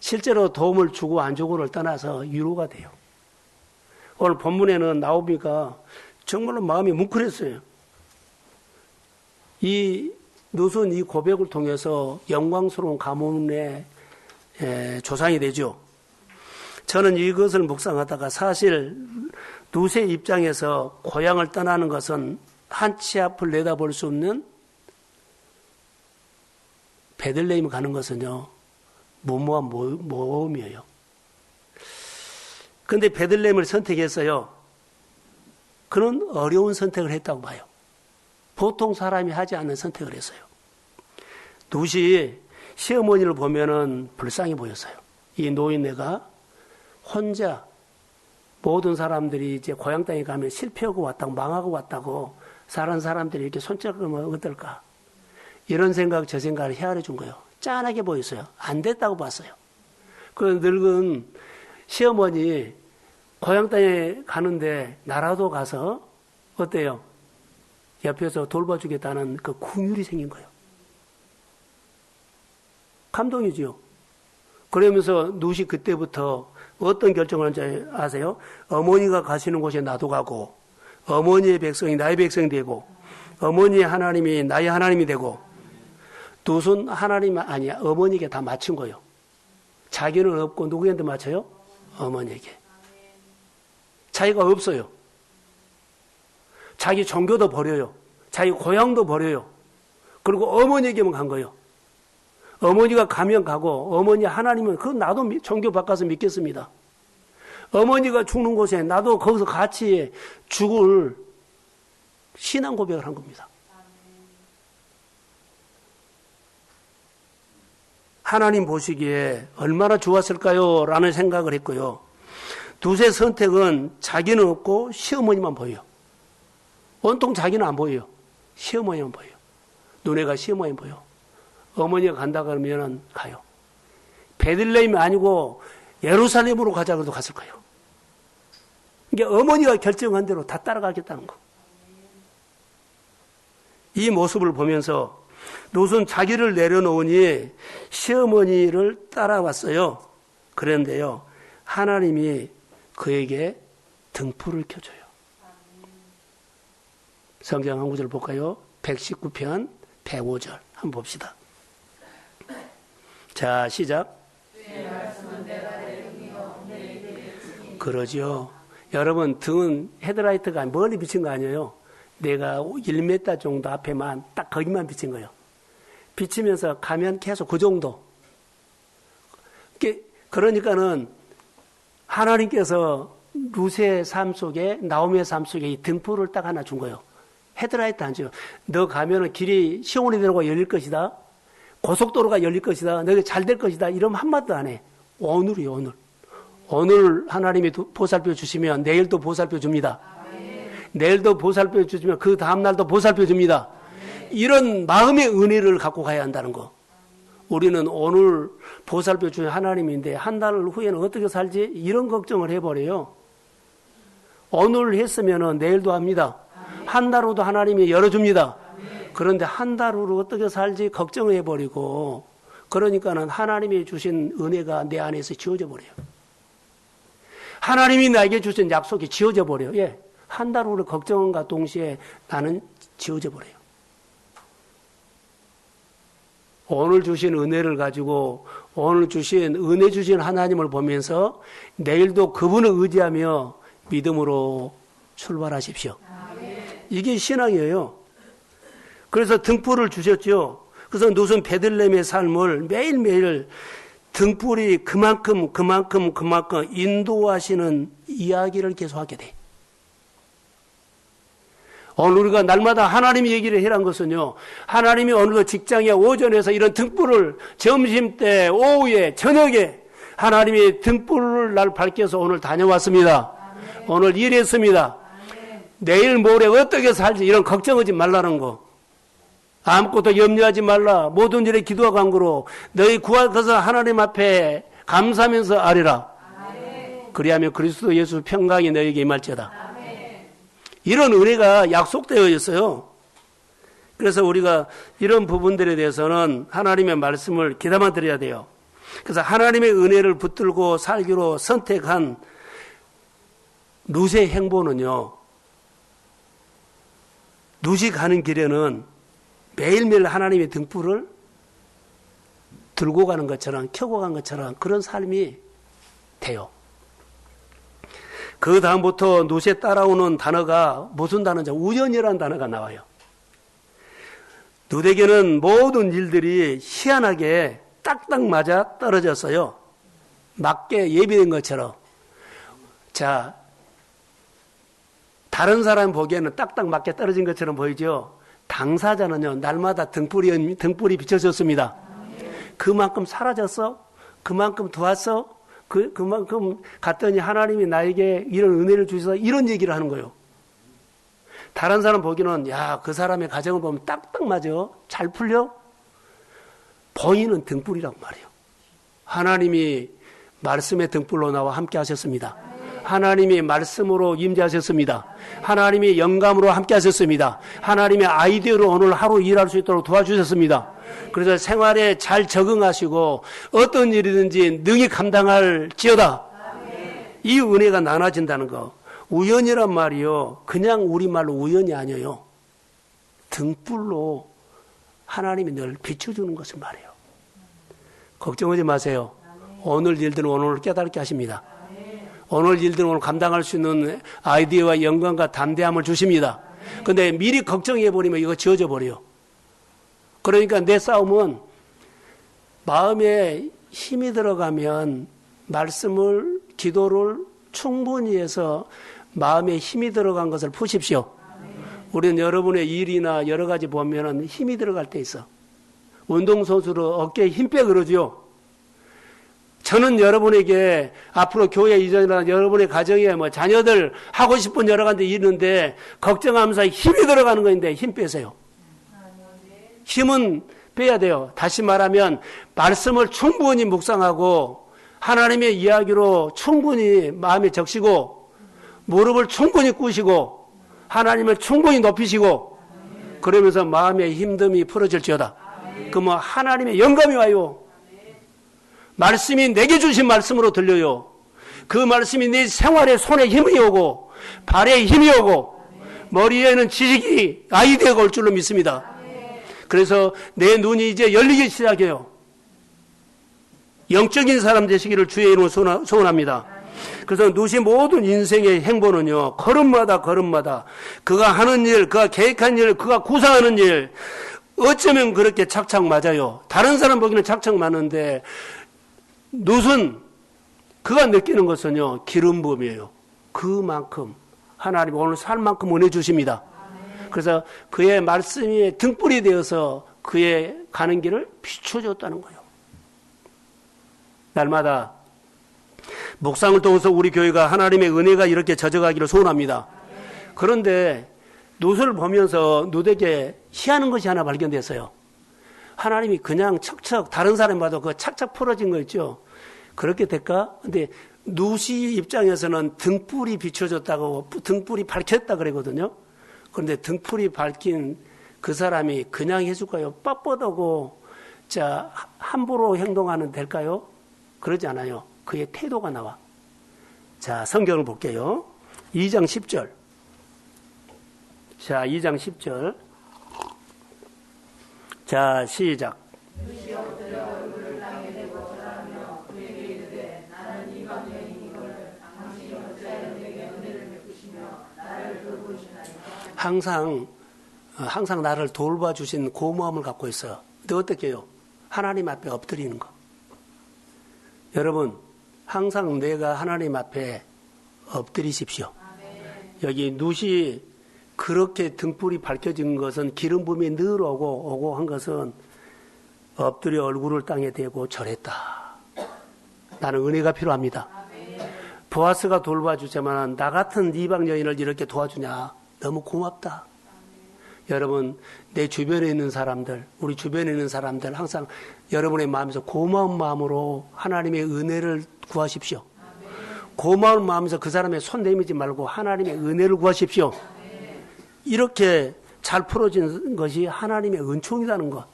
실제로 도움을 주고 안 주고를 떠나서 위로가 돼요. 오늘 본문에는 나오미가 정말로 마음이 뭉클했어요. 이 롯은 이 고백을 통해서 영광스러운 가문의 조상이 되죠. 저는 이것을 묵상하다가 사실 롯의 입장에서 고향을 떠나는 것은 한치 앞을 내다볼 수 없는 베들레헴 가는 것은요. 무모한 모험이에요. 그런데 베들레헴을 선택했어요. 그는 어려운 선택을 했다고 봐요. 보통 사람이 하지 않는 선택을 했어요. 롯이 시어머니를 보면은 불쌍히 보였어요. 이 노인네가 혼자 모든 사람들이 이제 고향 땅에 가면 실패하고 왔다고 망하고 왔다고 사는 사람들이 이렇게 손잡으면 어떨까? 이런 생각 저 생각을 헤아려 준 거예요. 짠하게 보였어요. 안 됐다고 봤어요. 그 늙은 시어머니 고향 땅에 가는데 나라도 가서 어때요? 옆에서 돌봐주겠다는 그 긍휼이 생긴 거예요. 감동이지요. 그러면서 롯이 그때부터 어떤 결정을 한지 아세요? 어머니가 가시는 곳에 나도 가고 어머니의 백성이 나의 백성이 되고 어머니의 하나님이 나의 하나님이 되고 롯은 하나님 아니야 어머니에게 다 맞춘 거예요. 자기는 없고 누구한테 맞춰요? 어머니에게. 자기가 없어요. 자기 종교도 버려요. 자기 고향도 버려요. 그리고 어머니에게만 간 거예요. 어머니가 가면 가고 어머니 하나님은 그 나도 종교 바꿔서 믿겠습니다. 어머니가 죽는 곳에 나도 거기서 같이 죽을 신앙 고백을 한 겁니다. 하나님 보시기에 얼마나 좋았을까요? 라는 생각을 했고요. 롯의 선택은 자기는 없고 시어머니만 보여요. 온통 자기는 안 보여요. 시어머니만 보여요. 눈에가 시어머니만 보여. 어머니가 간다 그러면 가요. 베들레헴이 아니고 예루살렘으로 가자 그래도 갔을 거예요. 이게 어머니가 결정한 대로 다 따라가겠다는 거. 이 모습을 보면서 롯은 자기를 내려놓으니 시어머니를 따라왔어요. 그런데요, 하나님이 그에게 등불을 켜줘요. 성경 한 구절 볼까요? 119편 105절 한번 봅시다. 자, 시작. 그러죠. 여러분, 등은 헤드라이트가 멀리 비친 거 아니에요. 내가 1m 정도 앞에만 딱 거기만 비친 거예요. 비치면서 가면 계속 그 정도. 그러니까는 하나님께서 룻의 삶 속에, 나오미의 삶 속에 이 등불을 딱 하나 준 거예요. 헤드라이트 안 줘요. 너 가면은 길이 시온의 대로가 열릴 것이다. 고속도로가 열릴 것이다. 너희 잘 될 것이다. 이러면 한마디도 안 해. 오늘이요, 오늘. 오늘 하나님이 보살펴 주시면 내일도 보살펴 줍니다. 내일도 보살펴 주시면 그 다음날도 보살펴 줍니다. 이런 마음의 은혜를 갖고 가야 한다는 거. 우리는 오늘 보살펴 주신 하나님인데 한 달 후에는 어떻게 살지? 이런 걱정을 해버려요. 오늘 했으면 내일도 합니다. 한 달 후도 하나님이 열어줍니다. 그런데 한 달 후로 어떻게 살지 걱정을 해버리고, 그러니까는 하나님이 주신 은혜가 내 안에서 지워져 버려요. 하나님이 나에게 주신 약속이 지워져 버려요. 예. 한 달 후를 걱정과 동시에 나는 지워져 버려요. 오늘 주신 은혜를 가지고 오늘 주신 은혜 주신 하나님을 보면서 내일도 그분을 의지하며 믿음으로 출발하십시오. 이게 신앙이에요. 그래서 등불을 주셨죠. 그래서 롯은 베들레헴의 삶을 매일매일 등불이 그만큼 인도하시는 이야기를 계속하게 돼. 오늘 우리가 날마다 하나님이 얘기를 해란 것은요, 하나님이 오늘도 직장에 오전에서 이런 등불을 점심때, 오후에, 저녁에 하나님이 등불을 날 밝혀서 오늘 다녀왔습니다. 아멘. 오늘 일했습니다. 아멘. 내일 모레 어떻게 살지 이런 걱정하지 말라는 거. 아무것도 염려하지 말라. 모든 일에 기도와 간구로 너희 구할 것을 하나님 앞에 감사하면서 아뢰라. 아멘. 그리하면 그리스도 예수 평강이 너희에게 임할지어다. 이런 은혜가 약속되어 있어요. 그래서 우리가 이런 부분들에 대해서는 하나님의 말씀을 귀담아 드려야 돼요. 그래서 하나님의 은혜를 붙들고 살기로 선택한 룻의 행보는요, 룻이 가는 길에는 매일매일 하나님의 등불을 들고 가는 것처럼, 켜고 간 것처럼 그런 삶이 돼요. 그 다음부터 룻에 따라오는 단어가 무슨 단어인지 우연이라는 단어가 나와요. 룻에게는 모든 일들이 희한하게 딱딱 맞아 떨어졌어요. 맞게 예비된 것처럼. 자, 다른 사람 보기에는 딱딱 맞게 떨어진 것처럼 보이죠. 당사자는요, 날마다 등불이 비춰졌습니다. 그만큼 사라졌어? 그만큼 도왔어? 그만큼 갔더니 하나님이 나에게 이런 은혜를 주셔서 이런 얘기를 하는 거예요. 다른 사람 보기는, 야, 그 사람의 가정을 보면 딱딱 맞아. 잘 풀려? 보이는 등불이라고 말해요. 하나님이 말씀의 등불로 나와 함께 하셨습니다. 하나님이 말씀으로 임재하셨습니다. 하나님이 영감으로 함께 하셨습니다. 하나님의 아이디어로 오늘 하루 일할 수 있도록 도와주셨습니다. 그래서 생활에 잘 적응하시고 어떤 일이든지 능히 감당할지어다. 이 은혜가 나눠진다는 거. 우연이란 말이요, 그냥 우리말로 우연이 아니에요. 등불로 하나님이 늘 비춰주는 것을 말해요. 걱정하지 마세요. 오늘 일들은 오늘 깨닫게 하십니다. 오늘 일들은 오늘 감당할 수 있는 아이디어와 영광과 담대함을 주십니다. 그런데 미리 걱정해버리면 이거 지워져 버려요. 그러니까 내 싸움은 마음에 힘이 들어가면 말씀을, 기도를 충분히 해서 마음에 힘이 들어간 것을 푸십시오. 우리는 여러분의 일이나 여러 가지 보면은 힘이 들어갈 때 있어. 운동선수로 어깨에 힘 빼 그러죠. 저는 여러분에게 앞으로 교회 이전이나 여러분의 가정에 뭐 자녀들 하고 싶은 여러 가지 있는데 걱정하면서 힘이 들어가는 거인데 힘 빼세요. 힘은 빼야 돼요. 다시 말하면 말씀을 충분히 묵상하고 하나님의 이야기로 충분히 마음에 적시고 무릎을 충분히 꿇으시고 하나님을 충분히 높이시고 그러면서 마음의 힘듦이 풀어질지어다. 그러면 하나님의 영감이 와요. 말씀이 내게 주신 말씀으로 들려요. 그 말씀이 내 생활에 손에 힘이 오고 발에 힘이 오고 머리에는 지식이 아이디어가 올 줄로 믿습니다. 그래서 내 눈이 이제 열리기 시작해요. 영적인 사람 되시기를 주의 이름으로 소원합니다. 그래서 누시 모든 인생의 행보는요, 걸음마다 그가 하는 일, 그가 계획한 일, 그가 구상하는 일, 어쩌면 그렇게 착착 맞아요. 다른 사람 보기는 착착 맞는데 룻은 그가 느끼는 것은요, 기름 부음이에요. 그만큼 하나님 오늘 살 만큼 은혜 주십니다. 그래서 그의 말씀이 등불이 되어서 그의 가는 길을 비춰줬다는 거예요. 날마다 묵상을 통해서 우리 교회가 하나님의 은혜가 이렇게 젖어가기를 소원합니다. 그런데 룻을 보면서 룻에게 희한한 것이 하나 발견됐어요. 하나님이 그냥 척척 다른 사람 봐도 그 착착 풀어진 거 있죠. 그렇게 될까? 근데 룻이 입장에서는 등불이 비춰졌다고 등불이 밝혔다 그러거든요. 그런데 등불이 밝힌 그 사람이 그냥 해줄까요? 빳뻣하고 자 함부로 행동하는 될까요? 그러지 않아요. 그의 태도가 나와. 자, 성경을 볼게요. 2장 10절. 자, 2장 10절. 자, 시작. 항상 나를 돌봐주신 고마움을 갖고 있어요. 근데 어떻게 해요? 하나님 앞에 엎드리는 거. 여러분, 항상 내가 하나님 앞에 엎드리십시오. 여기 룻이 그렇게 등불이 밝혀진 것은 기름 부음이 늘 오고 한 것은 엎드려 얼굴을 땅에 대고 절했다. 나는 은혜가 필요합니다. 보아스가 돌봐주지만 나 같은 이방 여인을 이렇게 도와주냐. 너무 고맙다. 여러분, 내 주변에 있는 사람들, 우리 주변에 있는 사람들 항상 여러분의 마음에서 고마운 마음으로 하나님의 은혜를 구하십시오. 고마운 마음에서 그 사람의 손 내밀지 말고 하나님의 은혜를 구하십시오. 이렇게 잘 풀어진 것이 하나님의 은총이라는 것.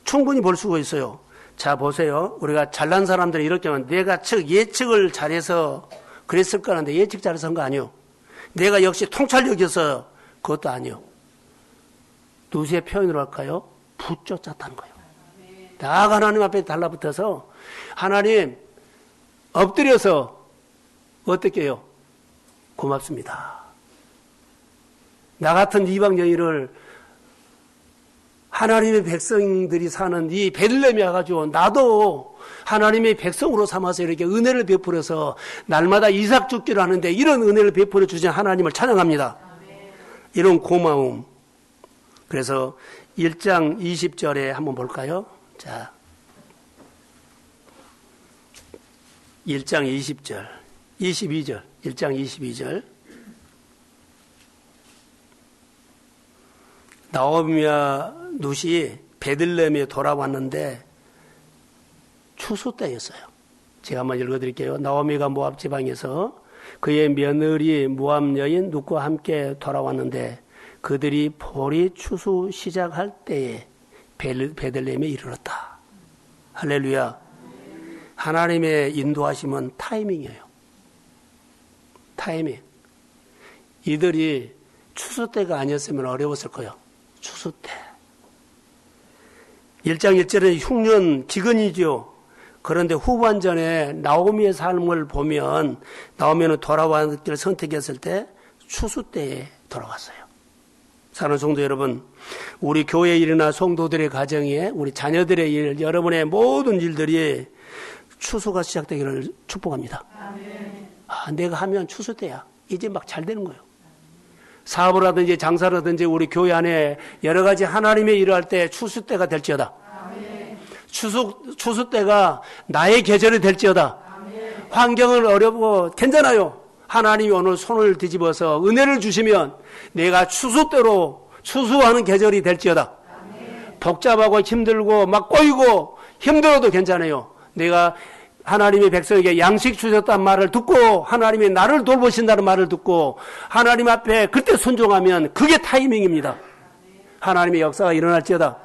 충분히 볼 수가 있어요. 자, 보세요. 우리가 잘난 사람들이 이렇게 하면 내가 예측을 잘해서 그랬을 거라는데 예측 잘해서 한 거 아니요. 내가 역시 통찰력이어서 그것도 아니요. 룻의 표현으로 할까요? 붙쫓았다는 거예요. 딱 하나님 앞에 달라붙어서 하나님 엎드려서 어떻게 해요? 고맙습니다. 나 같은 이방 여인을 하나님의 백성들이 사는 이 베들레헴에 와가지고 나도 하나님의 백성으로 삼아서 이렇게 은혜를 베풀어서 날마다 이삭 죽기를 하는데 이런 은혜를 베풀어 주신 하나님을 찬양합니다. 이런 고마움. 그래서 1장 20절에 한번 볼까요? 자, 1장 20절, 22절, 1장 22절. 나오미와 룻이 베들레헴에 돌아왔는데 추수 때였어요. 제가 한번 읽어드릴게요. 나오미가 모압 지방에서 그의 며느리 모압 여인 룻과 함께 돌아왔는데 그들이 보리 추수 시작할 때에 베들레헴에 이르렀다. 할렐루야. 하나님의 인도하심은 타이밍이에요. 타이밍. 이들이 추수 때가 아니었으면 어려웠을 거예요. 추수 때. 1장 1절은 흉년 기근이죠. 그런데 후반전에 나오미의 삶을 보면 나오미는 돌아왔을 때를 선택했을 때 추수 때에 돌아왔어요. 사랑하는 성도 여러분, 우리 교회 일이나 성도들의 가정에 우리 자녀들의 일, 여러분의 모든 일들이 추수가 시작되기를 축복합니다. 내가 하면 추수 때야. 이제 막 잘 되는 거예요. 사업을 하든지 장사를 하든지 우리 교회 안에 여러 가지 하나님의 일을 할 때 추수 때가 될지어다. 추수 때가 나의 계절이 될지어다. 환경은 어렵고 괜찮아요. 하나님이 오늘 손을 뒤집어서 은혜를 주시면 내가 추수 때로 추수하는 계절이 될지어다. 복잡하고 힘들고 막 꼬이고 힘들어도 괜찮아요. 내가 하나님의 백성에게 양식 주셨다는 말을 듣고 하나님이 나를 돌보신다는 말을 듣고 하나님 앞에 그때 순종하면 그게 타이밍입니다. 하나님의 역사가 일어날지어다.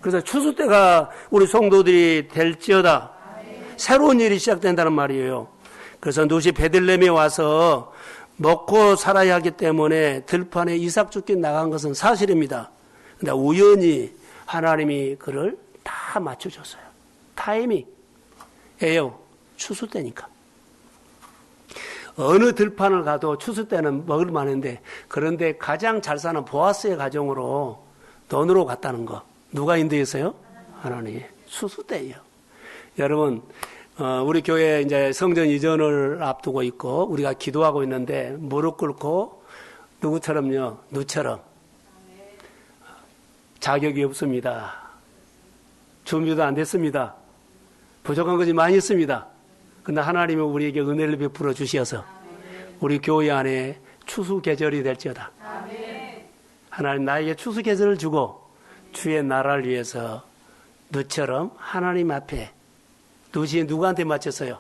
그래서 추수 때가 우리 성도들이 될지어다. 새로운 일이 시작된다는 말이에요. 그래서 룻이 베들레헴에 와서 먹고 살아야 하기 때문에 들판에 이삭 죽기 나간 것은 사실입니다. 근데 우연히 하나님이 그를 다 맞춰줬어요. 타이밍이에요. 추수 때니까. 어느 들판을 가도 추수 때는 먹을 만한데, 그런데 가장 잘 사는 보아스의 가정으로 돈으로 갔다는 거. 누가 인도했어요? 하나님. 추수 때예요. 여러분, 우리 교회 이제 성전 이전을 앞두고 있고 우리가 기도하고 있는데 무릎 꿇고 누구처럼요? 누처럼 자격이 없습니다. 준비도 안 됐습니다. 부족한 것이 많이 있습니다. 그런데 하나님은 우리에게 은혜를 베풀어 주셔서 우리 교회 안에 추수 계절이 될지어다. 하나님 나에게 추수 계절을 주고 주의 나라를 위해서 누처럼 하나님 앞에 룻이 누구한테 맞췄어요?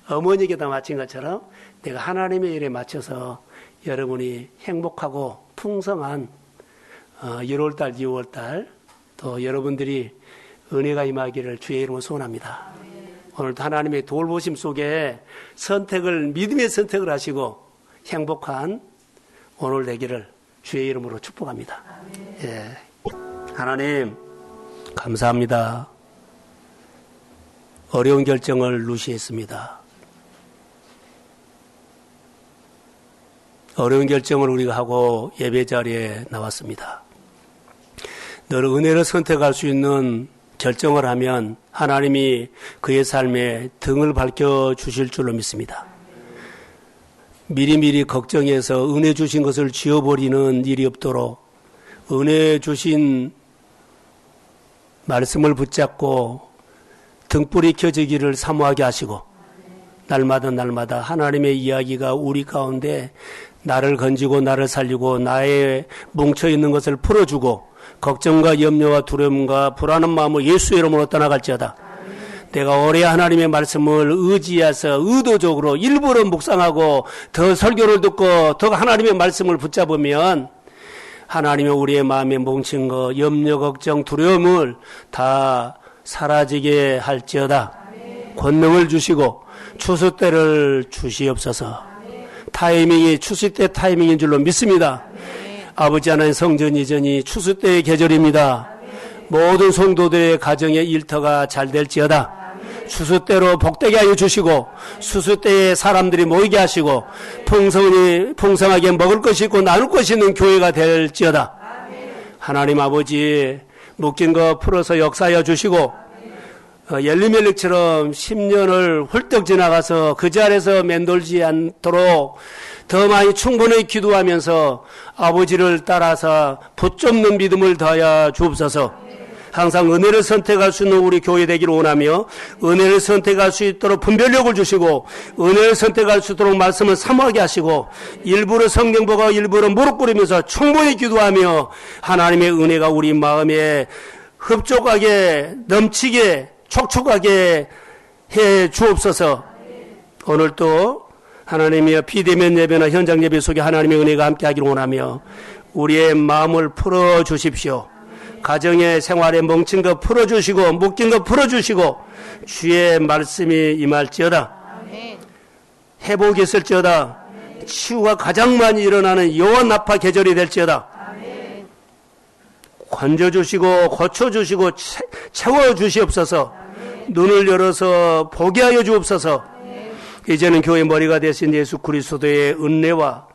어머니에게다 맞춘 것처럼 내가 하나님의 일에 맞춰서 여러분이 행복하고 풍성한 1월달, 2월달 또 여러분들이 은혜가 임하기를 주의 이름으로 소원합니다. 오늘도 하나님의 돌보심 속에 믿음의 선택을 하시고 행복한 오늘 되기를 주의 이름으로 축복합니다. 예. 하나님 감사합니다. 어려운 결정을 룻이 했습니다. 어려운 결정을 우리가 하고 예배 자리에 나왔습니다. 늘 은혜를 선택할 수 있는 결정을 하면 하나님이 그의 삶에 등을 밝혀주실 줄로 믿습니다. 미리미리 걱정해서 은혜 주신 것을 지워버리는 일이 없도록 은혜 주신 말씀을 붙잡고 등불이 켜지기를 사모하게 하시고 날마다 하나님의 이야기가 우리 가운데 나를 건지고 나를 살리고 나의 뭉쳐있는 것을 풀어주고 걱정과 염려와 두려움과 불안한 마음을 예수의 이름으로 떠나갈지어다. 내가 오래 하나님의 말씀을 의지해서 의도적으로 일부러 묵상하고 더 설교를 듣고 더 하나님의 말씀을 붙잡으면 하나님의 우리의 마음에 뭉친 거 염려, 걱정, 두려움을 다 사라지게 할지어다. 권능을 주시고 추수 때를 주시옵소서. 타이밍이 추수 때 타이밍인 줄로 믿습니다. 아버지 하나님 성전 이전이 추수 때의 계절입니다. 모든 성도들의 가정의 일터가 잘 될지어다. 추수 때로 복되게 하여 주시고 추수 때에 사람들이 모이게 하시고 풍성하게 먹을 것이 있고 나눌 것이 있는 교회가 될지어다. 하나님 아버지 묶인 거 풀어서 역사하여 주시고 엘리멜렉처럼 10년을 훌쩍 지나가서 그 자리에서 맴돌지 않도록 더 많이 충분히 기도하면서 아버지를 따라서 붙잡는 믿음을 더하여 주옵소서. 항상 은혜를 선택할 수 있는 우리 교회 되기를 원하며 은혜를 선택할 수 있도록 분별력을 주시고 은혜를 선택할 수 있도록 말씀을 사모하게 하시고 일부러 성경 보고 일부러 무릎 꿇으면서 충분히 기도하며 하나님의 은혜가 우리 마음에 흡족하게 넘치게 촉촉하게 해 주옵소서. 오늘 또 하나님의 비대면 예배나 현장 예배 속에 하나님의 은혜가 함께하기를 원하며 우리의 마음을 풀어주십시오. 가정의 생활에 뭉친 것 풀어주시고 묶인 것 풀어주시고 주의 말씀이 임할지어다. 회복이 있을지어다. 치유가 가장 많이 일어나는 여호와 나파 계절이 될지어다. 건져주시고 고쳐주시고 채워주시옵소서. 눈을 열어서 보게 하여 주옵소서. 이제는 교회 머리가 되신 예수 그리스도의 은혜와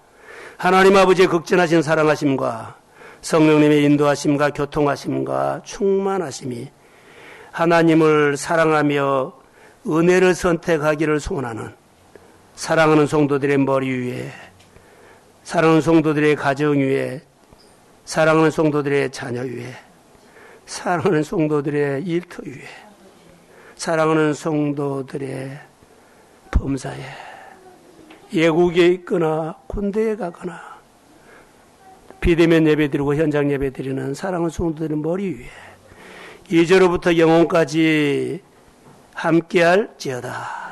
하나님 아버지의 극진하신 사랑하심과 성령님의 인도하심과 교통하심과 충만하심이 하나님을 사랑하며 은혜를 선택하기를 소원하는 사랑하는 성도들의 머리 위에, 사랑하는 성도들의 가정 위에, 사랑하는 성도들의 자녀 위에, 사랑하는 성도들의 일터 위에, 사랑하는 성도들의 범사에, 예국에 있거나 군대에 가거나 비대면 예배드리고 현장 예배드리는 사랑하는 성도들의 머리 위에 이제로부터 영혼까지 함께할지어다.